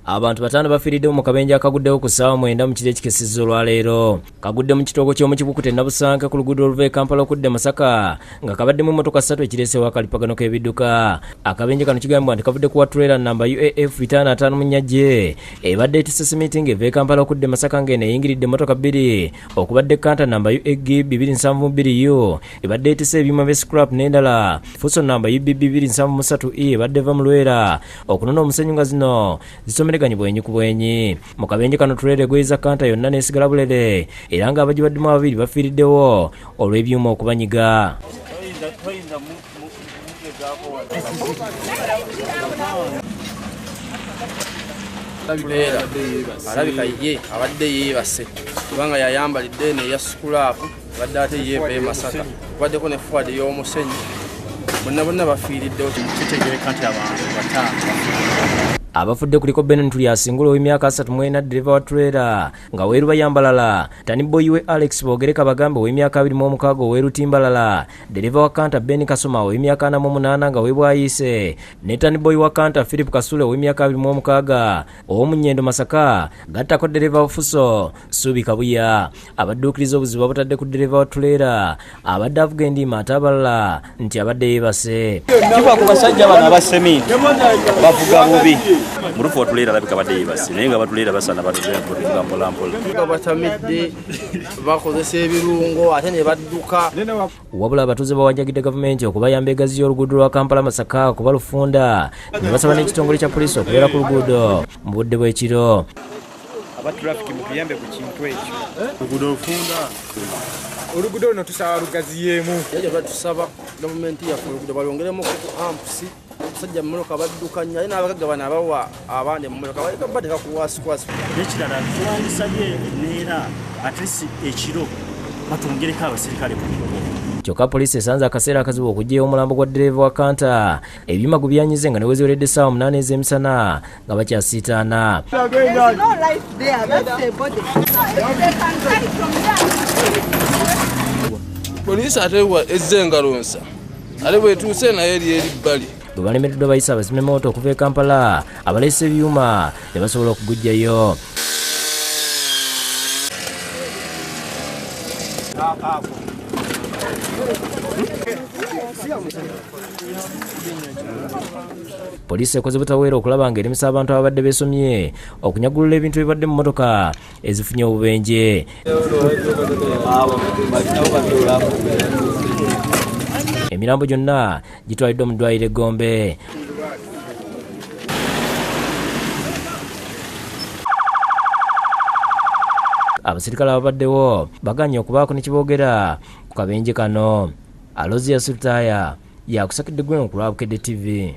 Abantu batano bafiridde mu kabenje akaguddewo ku ssaawa 9 mu kiro ekikesizza olwaleero. Kagudde mu kitoogo ky'omu Kibukute Nabusanka ku luguudo oluva e Kampala okudda Masaka nga kabaddemu emmotoka 3 ekireeseewo akalipagano k'ebidduka. Akabenje kano kigambibwa nti kavudde ku Watrailer namba UAF 55 mu Nnyajje ebadde etisse simiti ng'eva e Kampala okudda Masaka ng'eno eyingiridde emmotoka 2 okubadde Kanta namba UAG 272U ebadde etisse ebyuma bya scrap n'endala. Fuso namba UBB 273E ebadde eva mu Lwera okunona omusenyu nga zino zisomereganye bwenyi ku bwenyi. Mu kabenje kano Trailer egweza Kanta yonna n'esigala bulere era nga abagibaddemu 2 bafiiriddewo olw'ebyuma okubanyiga. Alabika ye abadde yeebase kubanga yayambalidde neya skulaapu badde ate yeebee Masaka kubaddeko ne fuwadi y'omusenyu bonna bafiiriddewo. Kitegeereka nti abantu bataano abafudde kuliko Benin Tulyasingula ow'emyaka 34 dereva wa Trailer nga Weeru Bayambalala, Tani Boy we Alex Bogereka Bagambe ow'emyaka 26 Weeru Timbalala, dereva wa Kanta Ben Kasoma ow'emyaka 48 nga Weebwayise ne Tani Boy wa Kanta Philip Kasule ow'emyaka 26 ow'Omunyendo Masaka gattako dereva wa Fuso Subi Kabuya. Abadduukiriza obuzibu batadde ku dereva wa Trailer abadde avuga endiima ate abalala nti abadde yeebase. kiva ku basajja bano abaseminti bavuga bubi murufu wa Trailer alabika badde yeebase naye nga Trailer basana batugenda mpola batamidde bakozesa ebirungo ate ne badduka. Wabula abatuuze bawanjagidde gavumenti okubayamba egaziya oluguudo lwa Kampala Masaka kuba lufunda ne basaba n'ekitongole kya poliisi okubeera ku luguudo mu budde bw'ekiro. aba traffic mutuyambe ku kintu ekyo luguudo lufunda oluguudo luno tusaba lugaziyeemu. Ekyo batusaba gavumenti yaffe oluguudo balongeremu ku ampusi abasajja mu mmoloka badduka nnyo ate n'abagagga bano abawa abandi mu mmoloka baleka badeka kuwasikwasi. n'ekirala twandisabye embeera atlisi ekiro batongereko abasirikale mu luguudo. Kyokka poliisi esanze akaseera akazibu okuggyayo omulambo gwa dereva wa Kanta ebyuma gubyanyize nga ne weziweredde essaawa 8 ez'emisana nga bakyasiitaana. Poliisi ate ezze engalonsa ate bwetuuse naye eri ebbali. Bwe balemereddwa bayise abazimyamooto okuva e Kampala abaleese ebyuma ne basobola okuguggyayo. Poliisi ekoze butaweera okulaba ng'erimisa abantu ababadde beesomye okunyagulula ebintu ebibadde mu mmotoka ezifunye obubenje. Emirambo gyonna gitwaliddwa mu ddwaliro e Gombe. Abasirikale ababaddewo baganye okubaako ne kiboogera ku kabenje kano. Alozia Sultaya yakusakidde Gwen ku Lwabukedde TV.